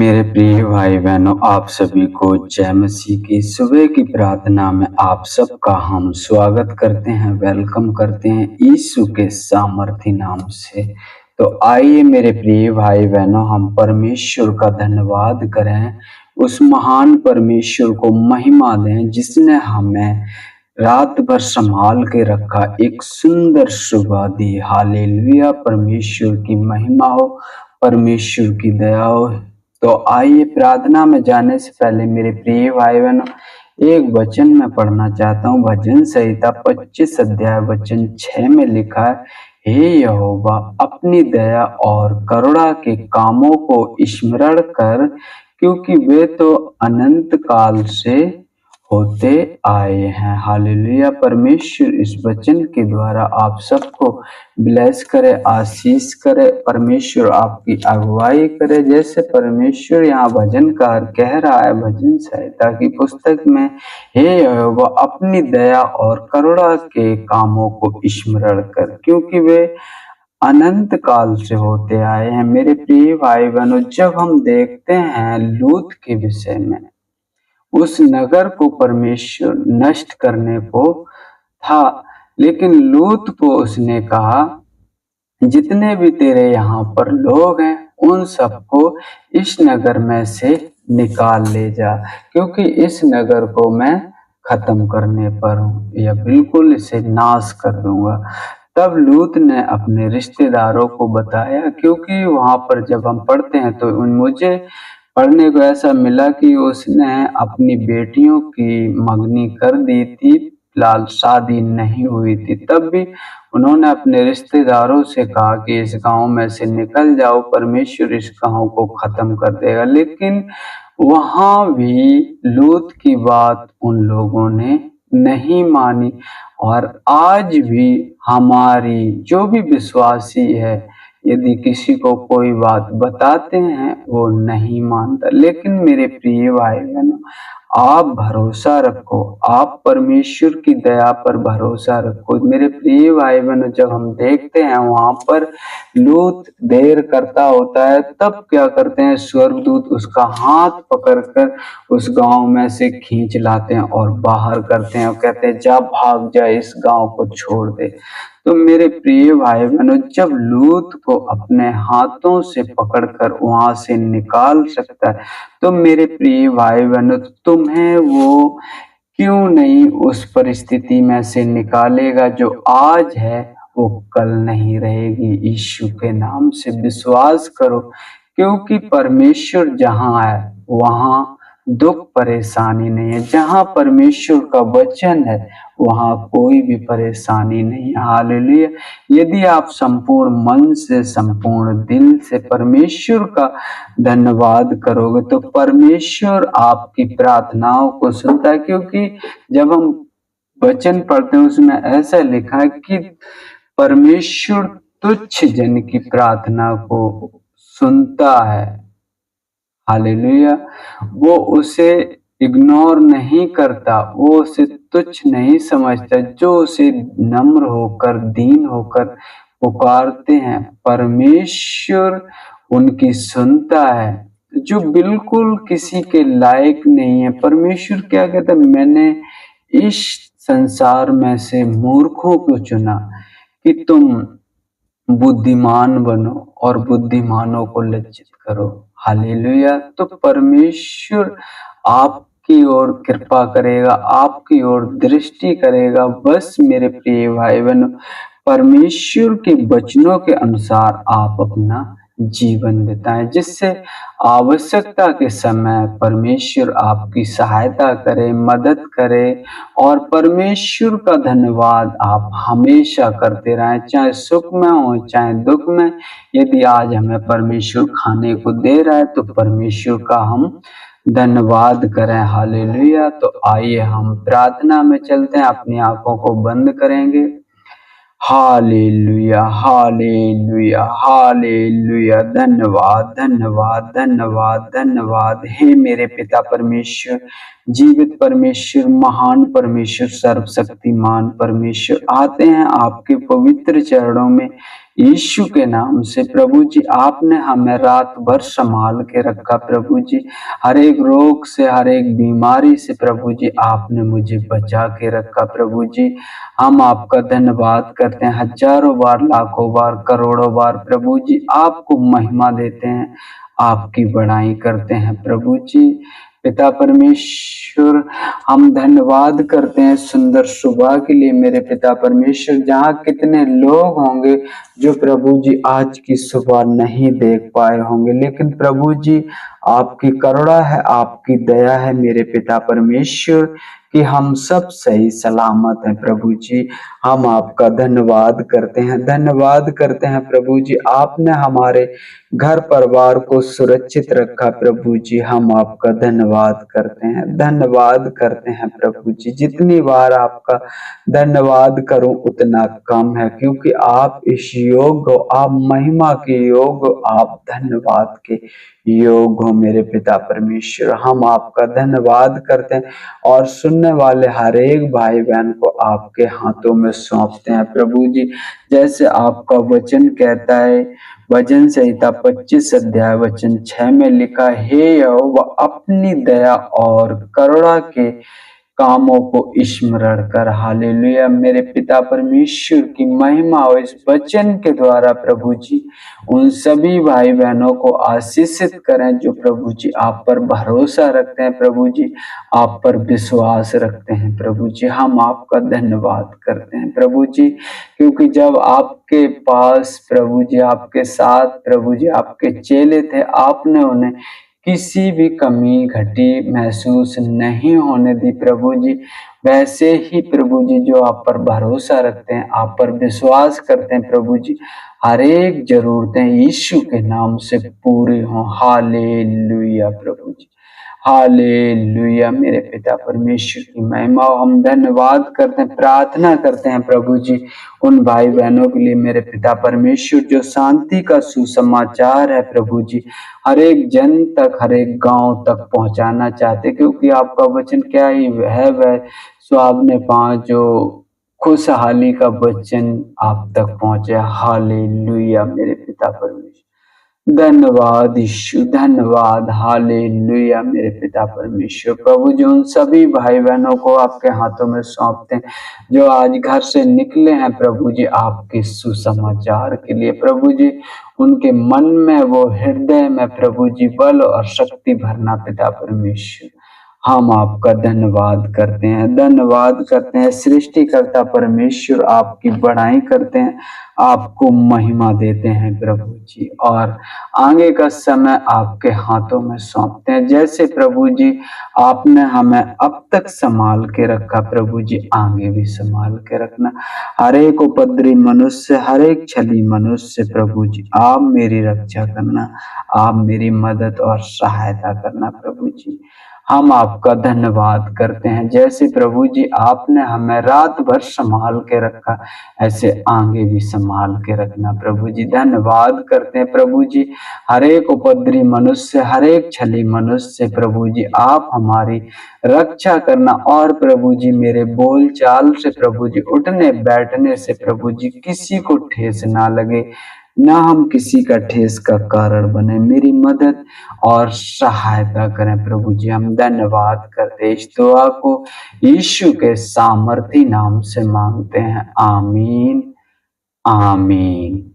मेरे प्रिय भाई बहनों, आप सभी को जय मसीह की सुबह की प्रार्थना में आप सबका हम स्वागत करते हैं, वेलकम करते हैं यीशु के सामर्थी नाम से। तो आइए मेरे प्रिय भाई बहनों, हम परमेश्वर का धन्यवाद करें, उस महान परमेश्वर को महिमा दें जिसने हमें रात भर संभाल के रखा, एक सुंदर सुबह दी। हालेलुया, परमेश्वर की महिमा हो, परमेश्वर की दया हो। तो आइए प्रार्थना में जाने से पहले मेरे प्रिय भाई बहनों, एक वचन मैं पढ़ना चाहता हूँ। भजन संहिता 25 अध्याय वचन 6 में लिखा है, हे यहोवा, अपनी दया और करुणा के कामों को स्मरण कर, क्योंकि वे तो अनंत काल से होते आए हैं। हालेलुया, परमेश्वर इस वचन के द्वारा आप सबको ब्लेस करे, आशीष करे, परमेश्वर आपकी अगुवाई करे। जैसे परमेश्वर यहाँ भजनकार कह रहा है भजन संहिता की पुस्तक में, हे यहोवा, अपनी दया और करुणा के कामों को स्मरण कर, क्योंकि वे अनंत काल से होते आए हैं। मेरे प्रिय भाई बहनों, जब हम देखते हैं लूत के विषय में, उस नगर को परमेश्वर नष्ट करने को था, लेकिन लूत को उसने कहा, जितने भी तेरे यहाँ पर लोग हैं उन सबको इस नगर में से निकाल ले जा, क्योंकि इस नगर को मैं खत्म करने पर हूँ, या बिल्कुल इसे नाश कर दूंगा। तब लूत ने अपने रिश्तेदारों को बताया, क्योंकि वहां पर जब हम पढ़ते हैं तो मुझे पढ़ने को ऐसा मिला कि उसने अपनी बेटियों की मंगनी कर दी थी, फिलहाल शादी नहीं हुई थी। तब भी उन्होंने अपने रिश्तेदारों से कहा कि इस गांव में से निकल जाओ, परमेश्वर इस गांव को खत्म कर देगा। लेकिन वहां भी लूत की बात उन लोगों ने नहीं मानी। और आज भी हमारी जो भी विश्वासी है, यदि किसी को कोई बात बताते हैं वो नहीं मानता। लेकिन मेरे प्रिय भाई बहनों, आप भरोसा रखो, आप परमेश्वर की दया पर भरोसा रखो। मेरे प्रिय भाई बहनों, जब हम देखते हैं वहां पर लूत देर करता होता है, तब क्या करते हैं, स्वर्गदूत उसका हाथ पकड़कर उस गांव में से खींच लाते हैं और बाहर करते हैं और कहते हैं, जा भाग जा, इस गांव को छोड़ दे। तो मेरे प्रिय भाई बहनों, जब लूत को अपने हाथों से पकड़कर वहां से निकाल सकता है, तो मेरे प्रिय भाई बहनों, तुम्हें वो क्यों नहीं उस परिस्थिति में से निकालेगा। जो आज है वो कल नहीं रहेगी। यीशु के नाम से विश्वास करो, क्योंकि परमेश्वर जहाँ है वहाँ दुख परेशानी नहीं है। जहाँ परमेश्वर का वचन है वहाँ कोई भी परेशानी नहीं है। हालेलुया। यदि आप संपूर्ण मन से, संपूर्ण दिल से परमेश्वर का धन्यवाद करोगे तो परमेश्वर आपकी प्रार्थनाओं को सुनता है। क्योंकि जब हम वचन पढ़ते हैं उसमें ऐसा लिखा है कि परमेश्वर तुच्छ जन की प्रार्थना को सुनता है। हालेलुया। वो उसे इग्नोर नहीं करता, वो उसे तुच्छ नहीं समझता। जो उसे नम्र होकर, दीन होकर पुकारते हैं, परमेश्वर उनकी सुनता है। जो बिल्कुल किसी के लायक नहीं है, परमेश्वर क्या कहता है, मैंने इस संसार में से मूर्खों को चुना कि तुम बुद्धिमान बनो और बुद्धिमानों को लज्जित करो। हालेलुया। तो परमेश्वर आपकी ओर कृपा करेगा, आपकी ओर दृष्टि करेगा। बस मेरे प्रिय भाई बहनों, परमेश्वर के वचनों के अनुसार आप अपना जीवन बिताएं, जिससे आवश्यकता के समय परमेश्वर आपकी सहायता करे, मदद करे। और परमेश्वर का धन्यवाद आप हमेशा करते रहें, चाहे सुख में हो चाहे दुख में। यदि आज हमें परमेश्वर खाने को दे रहा है तो परमेश्वर का हम धन्यवाद करें। हालेलुया। तो आइए हम प्रार्थना में चलते हैं, अपनी आंखों को बंद करेंगे। Hallelujah, hallelujah, hallelujah. धन्यवाद, धन्यवाद, धन्यवाद, धन्यवाद। हे मेरे पिता परमेश्वर, जीवित परमेश्वर, महान परमेश्वर, सर्वशक्तिमान परमेश्वर, आते हैं आपके पवित्र चरणों में यीशु के नाम से प्रभु जी आपने हमें रात भर संभाल के रखा प्रभु जी, हर एक रोग से, हर एक बीमारी से प्रभु जी आपने मुझे बचा के रखा प्रभु जी। हम आपका धन्यवाद करते हैं हजारों बार, लाखों बार, करोड़ों बार प्रभु जी, आपको महिमा देते हैं, आपकी बड़ाई करते हैं प्रभु जी। पिता परमेश्वर, हम धन्यवाद करते हैं सुंदर सुबह के लिए मेरे पिता परमेश्वर। जहाँ कितने लोग होंगे जो प्रभु जी आज की सुबह नहीं देख पाए होंगे, लेकिन प्रभु जी आपकी करुणा है, आपकी दया है मेरे पिता परमेश्वर कि हम सब सही सलामत हैं प्रभु जी। हम आपका धन्यवाद करते हैं, धन्यवाद करते हैं प्रभु जी, आपने हमारे घर परिवार को सुरक्षित रखा प्रभु जी। हम आपका धन्यवाद करते हैं, धन्यवाद करते हैं प्रभु जी। जितनी बार आपका धन्यवाद करूं उतना कम है, क्योंकि आप इस योग हो, आप महिमा के योग हो, आप धन्यवाद के योग हो मेरे पिता परमेश्वर। हम आपका धन्यवाद करते हैं और सुनने वाले हर एक भाई बहन को आपके हाथों में सौंपते हैं प्रभु जी। जैसे आपका वचन कहता है, भजन संहिता 25 अध्याय वचन 6 में लिखा, हे यहोवा अपनी दया और करुणा के कामों को स्मरण कर। हालेलुया। मेरे पिता परमेश्वर की महिमा हो इस वचन के द्वारा प्रभु जी, उन सभी भाई बहनों को आशीषित करें जो प्रभु जी आप पर भरोसा रखते हैं प्रभु जी, आप पर विश्वास रखते हैं प्रभु जी। हम आपका धन्यवाद करते हैं प्रभु जी, क्योंकि जब आपके पास प्रभु जी, आपके साथ प्रभु जी आपके चेले थे, आपने उन्हें किसी भी कमी घटी महसूस नहीं होने दी प्रभु जी। वैसे ही प्रभु जी जो आप पर भरोसा रखते हैं, आप पर विश्वास करते हैं प्रभु जी, हर एक जरूरतें यीशु के नाम से पूरी हों। हालेलुया प्रभु जी, हालेलुया। मेरे पिता परमेश्वर की महिमा हो। हम धन्यवाद करते हैं, प्रार्थना करते हैं प्रभु जी उन भाई बहनों के लिए मेरे पिता परमेश्वर जो शांति का सुसमाचार है प्रभु जी, हर एक जन तक, हर एक गांव तक पहुंचाना चाहते, क्योंकि आपका वचन क्या ही है वह सुहावने पांव जो खुशहाली का वचन आप तक पहुंचे। हालेलुया मेरे पिता परमेश्वर, धन्यवाद यीशु, धन्यवाद। हालेलुया मेरे पिता परमेश्वर। प्रभु जी उन सभी भाई बहनों को आपके हाथों में सौंपते हैं जो आज घर से निकले हैं प्रभु जी आपके सुसमाचार के लिए प्रभु जी, उनके मन में, वो हृदय में प्रभु जी बल और शक्ति भरना पिता परमेश्वर। हम आपका धन्यवाद करते हैं, धन्यवाद करते हैं सृष्टिकर्ता परमेश्वर, आपकी बड़ाई करते हैं, आपको महिमा देते हैं प्रभु जी, और आगे का समय आपके हाथों में सौंपते हैं। जैसे प्रभु जी आपने हमें अब तक संभाल के रखा प्रभु जी, आगे भी संभाल के रखना। हर एक उपद्रवी मनुष्य, हर एक छली मनुष्य प्रभु जी आप मेरी रक्षा करना, आप मेरी मदद और सहायता करना प्रभु जी। हम आपका धन्यवाद करते हैं, जैसे प्रभु जी आपने हमें रात भर संभाल के रखा, ऐसे आगे भी संभाल के रखना प्रभु जी। धन्यवाद करते हैं प्रभु जी, हर एक उपद्रवी मनुष्य, हर एक छली मनुष्य प्रभु जी आप हमारी रक्षा करना, और प्रभु जी मेरे बोल चाल से प्रभु जी, उठने बैठने से प्रभु जी किसी को ठेस ना लगे, ना हम किसी का ठेस का कारण बने। मेरी मदद और सहायता करें प्रभु जी। हम धन्यवाद करते इस दुआ को यीशु के सामर्थी नाम से मांगते हैं, आमीन, आमीन।